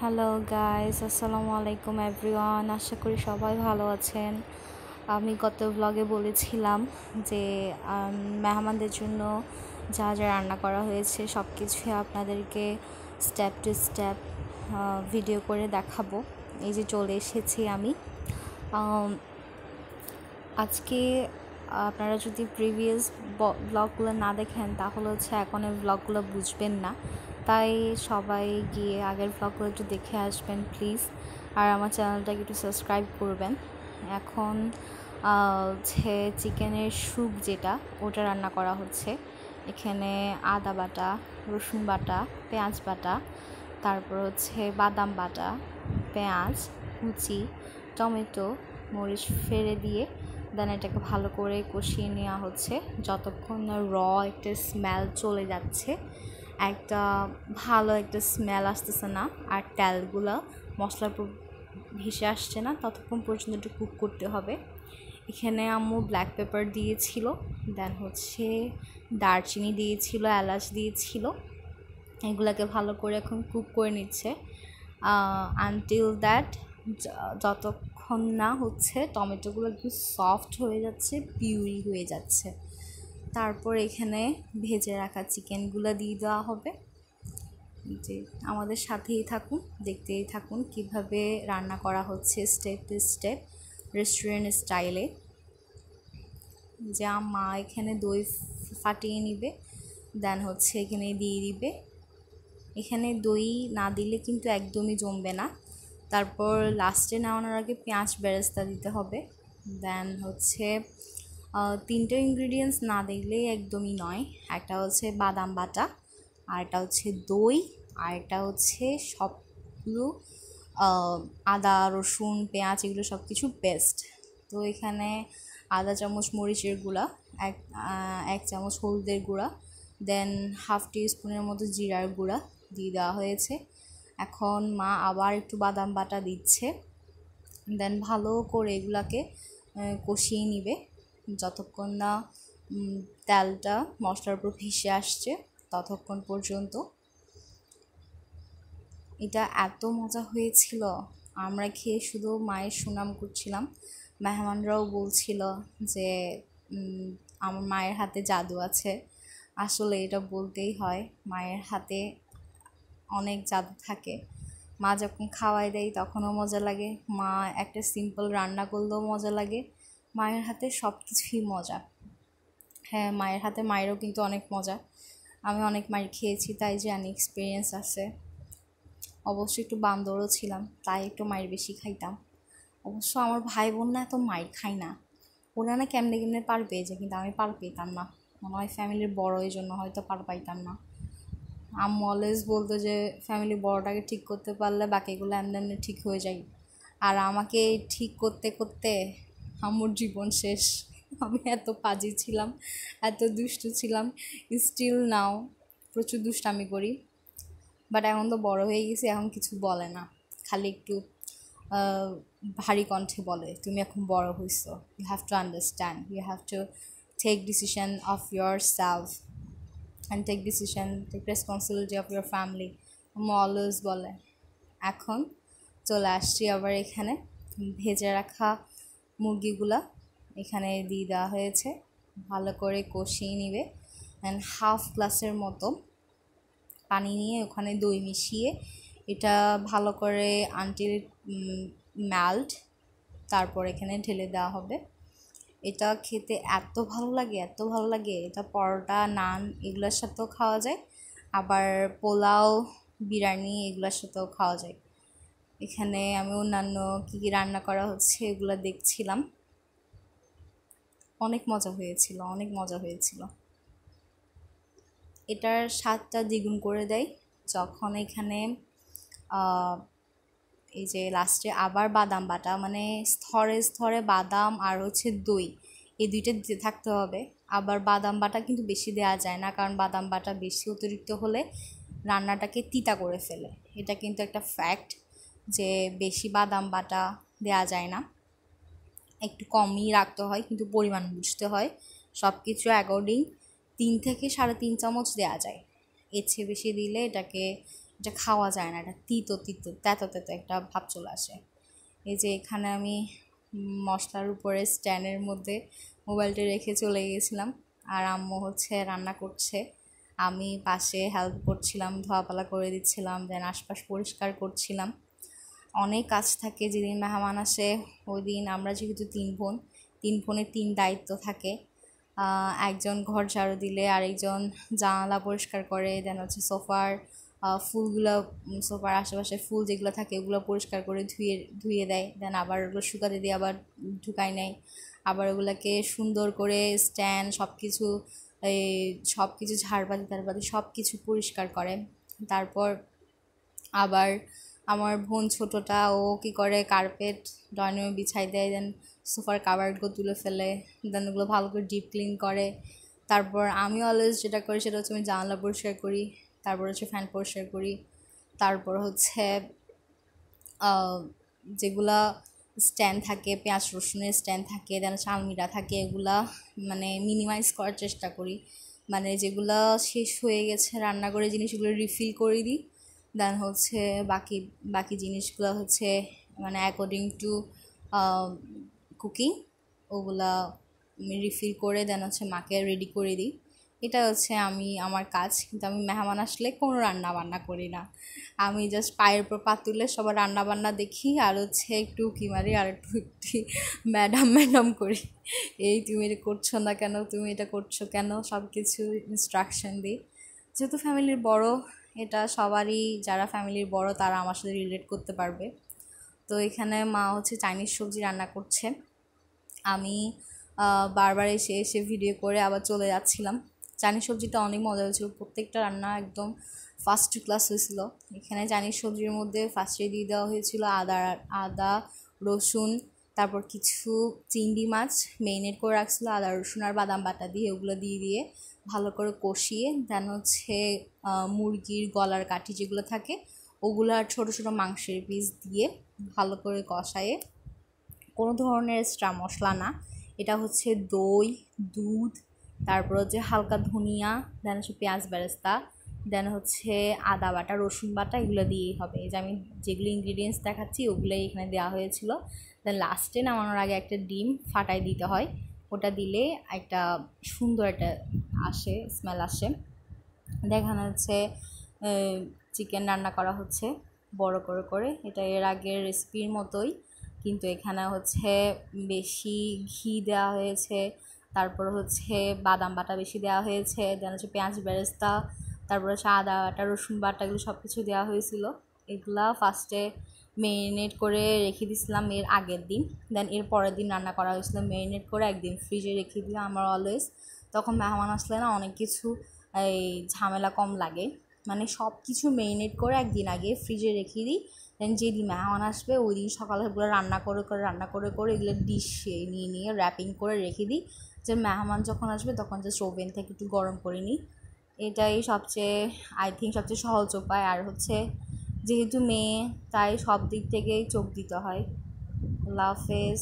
Hello guys, আসসালামু আলাইকুম everyone. আশা করি সবাই ভালো আছেন। আমি গত ব্লগে বলেছিলাম যে মেহমানদের জন্য যা যা রান্না করা হয়েছে সব কিছুই আপনাদেরকে স্টেপ টু স্টেপ ভিডিও করে দেখাবো। এই যে চলে এসেছি আমি আজকে। আপনারা যদি প্রিভিয়াস ব্লগগুলো না দেখেন তাহলে এখনের ব্লগগুলো বুঝবেন না, তাই সবাই গিয়ে আগের ব্লগগুলো একটু দেখে আসবেন প্লিজ। আর আমার চ্যানেলটাকে একটু সাবস্ক্রাইব করবেন। এখন চিকেনের স্যুপ যেটা ওটা রান্না করা হচ্ছে। এখানে আদা বাটা, রসুন বাটা, পেঁয়াজ বাটা, তারপর বাদাম বাটা, পেঁয়াজ কুচি, টমেটো, মরিচ ফেলে দিয়ে দেন এটাকে ভালো করে কষিয়ে নেওয়া হচ্ছে যতক্ষণ না একটা স্মেল চলে যাচ্ছে, একটা ভালো একটা স্মেল আসতেছে না আর তেলগুলো মশলার ভেসে আসছে না, ততক্ষণ পর্যন্ত একটু কুক করতে হবে। এখানে আম্মু ব্ল্যাক পেপার দিয়েছিল, দেন দারচিনি দিয়েছিল, এলাচ দিয়েছিল। এগুলাকে ভালো করে এখন কুক করে নিচ্ছে আনটিল দ্যাট যতক্ষণ না টমেটোগুলো একটু সফট হয়ে যাচ্ছে, পিউরি হয়ে যাচ্ছে। তারপর এখানে ভেজে রাখা চিকেনগুলো দিয়ে দেওয়া হবে। যে আমাদের সাথেই থাকুন, দেখতেই থাকুন কিভাবে রান্না করা হচ্ছে স্টেপ টু স্টেপ রেস্টুরেন্ট স্টাইলে। যে মা এখানে দই ফাটিয়ে নিবে, দেন এখানে দিয়ে দিবে। এখানে দই না দিলে কিন্তু একদমই জমবে না। তারপর লাস্টে নামানোর আগে পেঁয়াজ বেরেস্তা দিতে হবে। দেন তিনটে ইনগ্রিডিয়েন্টস না দিলে একদমই নয়। একটা বাদাম বাটা, আর একটা দই, আর একটা সবগুলো আদা রসুন পেঁয়াজ এগুলো সব কিছু পেস্ট। তো এখানে আধা চামচ মরিচের গুঁড়া, এক চামচ হলুদের গুঁড়া, দেন হাফ টিস্পুনের মতো জিরার গুঁড়া দিয়ে দেওয়া হয়েছে। এখন মা আবার একটু বাদাম বাটা দিচ্ছে, দেন ভালো করে এগুলাকে কষিয়ে নিবে যতক্ষণ না তেলটা মশলার উপর ভেসে আসছে ততক্ষণ পর্যন্ত। এটা এত মজা হয়েছিল, আমরা খেয়ে শুধু মায়ের সুনাম করছিলাম। মেহমানরাও বলছিল যে আমার মায়ের হাতে জাদু আছে। আসলে এটা বলতেই হয়, মায়ের হাতে অনেক জাদু থাকে। মা যখন খাওয়াই দেয় তখনও মজা লাগে, মা একটা সিম্পল রান্না করলেও মজা লাগে। মায়ের হাতে সব কিছুই মজা। হ্যাঁ, মায়ের হাতে মায়েরও কিন্তু অনেক মজা। আমি অনেক মায়ের খেয়েছি, তাই জানি, এক্সপিরিয়েন্স আছে। অবশ্য একটু বান্দরও ছিলাম, তাই একটু মায়ের বেশি খাইতাম। অবশ্য আমার ভাই বোন না এত মায়ের খাই না, ওরা না কেমনে কেমনে পার পেয়ে যায়, কিন্তু আমি পার পেতাম না। মনে হয় ফ্যামিলির বড়, এই জন্য হয়তো পার পাইতাম না। আম্মু অলওয়েজ বলতো যে ফ্যামিলি বড়টাকে ঠিক করতে পারলে বাকিগুলো এমনি এমনি ঠিক হয়ে যায়। আর আমাকে ঠিক করতে করতে আম্মুর জীবন শেষ। আমি এত পাজি ছিলাম, এত দুষ্টু ছিলাম, স্টিল নাও প্রচুর দুষ্টামি করি। বাট এখন তো বড় হয়ে গেছি, এখন কিছু বলে না, খালি একটু ভারী কণ্ঠে বলে, তুমি এখন বড় হইছো, you have to understand, you have to take decision of yourself and take responsibility of your family, always বলে। এখন চলে আসছি আবার এখানে ভেজে রাখা মুরগিগুলা এখানে দিয়ে দেওয়া হয়েছে, ভালো করে কষিয়ে নিবে। অ্যান্ড হাফ গ্লাসের মতো পানি নিয়ে ওখানে দই মিশিয়ে এটা ভালো করে আনটিল মেল্ট, তারপর এখানে ঢেলে দেওয়া হবে। এটা খেতে এত ভালো লাগে, এত ভালো লাগে। এটা পরোটা, নান এগুলোর সাথেও খাওয়া যায়, আবার পোলাও, বিরিয়ানি এগুলোর সাথেও খাওয়া যায়। এখানে আমি অন্যান্য কী কী রান্না করা হচ্ছে এগুলো দেখছিলাম। অনেক মজা হয়েছিল, অনেক মজা হয়েছিল। এটার স্বাদটা দ্বিগুণ করে দেয় যখন এখানে এই যে লাস্টে আবার বাদাম বাটা, মানে স্তরে স্তরে বাদাম আর দই, এই দুইটা দিতে থাকতে হবে। আবার বাদাম বাটা কিন্তু বেশি দেওয়া যায় না, কারণ বাদাম বাটা বেশি অতিরিক্ত হলে রান্নাটাকে তিতা করে ফেলে। এটা কিন্তু একটা ফ্যাক্ট যে বেশি বাদাম বাটা দেওয়া যায় না, একটু কমই রাখতে হয়, কিন্তু পরিমাণ বুঝতে হয়। সব কিছু অ্যাকর্ডিং 3 থেকে 3.5 চামচ দেওয়া যায়, এর চেয়ে বেশি দিলে এটাকে এটা খাওয়া যায় না, এটা তিতো তিতো তেতো তেতো একটা ভাব চলে আসে। এই যে এখানে আমি মশলার উপরে স্ট্যান্ডের মধ্যে মোবাইলটা রেখে চলে গিয়েছিলাম, আর আম্মু হচ্ছে রান্না করছে, আমি পাশে হেল্প করছিলাম, ধোয়াপালা করে দিচ্ছিলাম, দেন আশপাশ পরিষ্কার করছিলাম। অনেক কাজ থাকে যেদিন মেহমান আসে। ওই দিন আমরা যেহেতু 3 বোন, 3 বোনের 3 দায়িত্ব থাকে। একজন ঘর ঝাড়ু দিলে আরেকজন জানালা পরিষ্কার করে, দেন হচ্ছে সোফার ফুলগুলো, সোফার আশেপাশে ফুল যেগুলো থাকে ওগুলো পরিষ্কার করে ধুয়ে ধুয়ে দেয়, দেন আবার ওগুলো শুকাতে দিয়ে আবার ঢুকায় নেয়, আবার ওগুলোকে সুন্দর করে স্ট্যান্ড সব কিছু, এই সব কিছু ঝাড়বাতি টাড়বাতি সব কিছু পরিষ্কার করে। তারপর আবার আমার বোন ছোটোটা ও কী করে, কার্পেট ড্রয়িং রুমে বিছাই দেয়, দেন সোফার কাভারগুলো তুলে ফেলে, দেন ওগুলো ভালো করে ডিপ ক্লিন করে। তারপর আমি অলওয়েজ যেটা করি সেটা হচ্ছে আমি জানলা পরিষ্কার করি, তারপর হচ্ছে ফ্যান পরিষ্কার করি, তারপর হচ্ছে যেগুলা স্ট্যান্ড থাকে, পেঁয়াজ রসুনের স্ট্যান্ড থাকে, দেন আলমিরা থাকে, এগুলা মানে মিনিমাইজ করার চেষ্টা করি। মানে যেগুলা শেষ হয়ে গেছে রান্না করে জিনিসগুলো রিফিল করে দিই, দেন হচ্ছে বাকি বাকি জিনিসগুলো হচ্ছে মানে অ্যাকর্ডিং টু কুকিং ওগুলা রিফিল করে দেন হচ্ছে মাকে রেডি করে দিই। এটা হচ্ছে আমি আমার কাজ। কিন্তু আমি মেহমান আসলে কোনো রান্না বান্না করি না, আমি জাস্ট পায়ের উপর পা তুলে সবার রান্না বান্না দেখি, আর হচ্ছে একটু কি মারি, আর একটু একটু ম্যাডাম ম্যাডাম করি, এই তুমি এটা করছো না কেন, তুমি এটা করছো কেন, সব কিছু ইনস্ট্রাকশন দিই। যেহেতু ফ্যামিলির বড়, এটা সবারই, যারা ফ্যামিলির বড় তারা আমার সাথে রিলেট করতে পারবে। তো এখানে মা হচ্ছে চাইনিজ সবজি রান্না করছে, আমি বারবার এসে এসে ভিডিও করে আবার চলে যাচ্ছিলাম। চাইনিজ সবজিটা অনেক মজা হয়েছিল, প্রত্যেকটা রান্না একদম ফার্স্ট ক্লাস হয়েছিল। এখানে চাইনিজ সবজির মধ্যে ফার্স্টে দিয়ে দেওয়া হয়েছিল আদা রসুন, তারপর কিছু চিংড়ি মাছ মেরিনেট করে রাখছিলো আদা রসুন আর বাদাম বাটা দিয়ে, ওগুলো দিয়ে দিয়ে ভালো করে কষিয়ে, দেন হচ্ছে মুরগির গলার কাঠি যেগুলো থাকে ওগুলো আর ছোটো ছোটো মাংসের পিস দিয়ে ভালো করে কষায়ে, কোনো ধরনের এক্সট্রা মশলা না, এটা হচ্ছে দই, দুধ, তারপর হচ্ছে হালকা ধনিয়া, দেন হচ্ছে পেঁয়াজ বেরেস্তা, দেন হচ্ছে আদা বাটা রসুন বাটা, এগুলো দিয়েই হবে। এই যে আমি যেগুলো ইনগ্রিডিয়েন্টস দেখাচ্ছি ওগুলোই এখানে দেওয়া হয়েছিল। দেন লাস্টে নামানোর আগে একটা ডিম ফাটাই দিতে হয়, ওটা দিলে একটা সুন্দর একটা আসে, স্মেল আসে। দেখানো হচ্ছে চিকেন রান্না করা হচ্ছে বড় করে করে, এটা এর আগের রেসিপির মতোই, কিন্তু এখানে হচ্ছে বেশি ঘি দেওয়া হয়েছে, তারপর হচ্ছে বাদাম বাটা বেশি দেওয়া হয়েছে, দেন হচ্ছে পেঁয়াজ বেরেস্তা, তারপর হচ্ছে আদা বাটা রসুন বাটা, এগুলো সব কিছু দেওয়া হয়েছিল। এগুলা ফার্স্টে মেরিনেট করে রেখে দিয়েছিলাম এর আগের দিন, দেন এর পরের দিন রান্না করা হয়েছিল, মেরিনেট করে একদিন ফ্রিজে রেখে দিলাম আমার অলওয়েজ। তখন মেহমান আসলে না অনেক কিছু এই ঝামেলা কম লাগে, মানে সব কিছু মেরিনেট করে একদিন আগে ফ্রিজে রেখে দিই, দেন যেদিন মেহমান আসবে ওই দিন সকালে এগুলো রান্না করে করে এগুলো ডিশে নিয়ে নিয়ে র্যাপিং করে রেখে দিই, যে মেহমান যখন আসবে তখন জাস্ট ওভেন থেকে একটু গরম করে নিই। এটাই সবচেয়ে আই থিঙ্ক সবচেয়ে সহজ উপায়। আর হচ্ছে যেহেতু মেয়ে তাই সব দিক থেকেই চোখ দিতে হয়। আল্লাহ হাফেজ।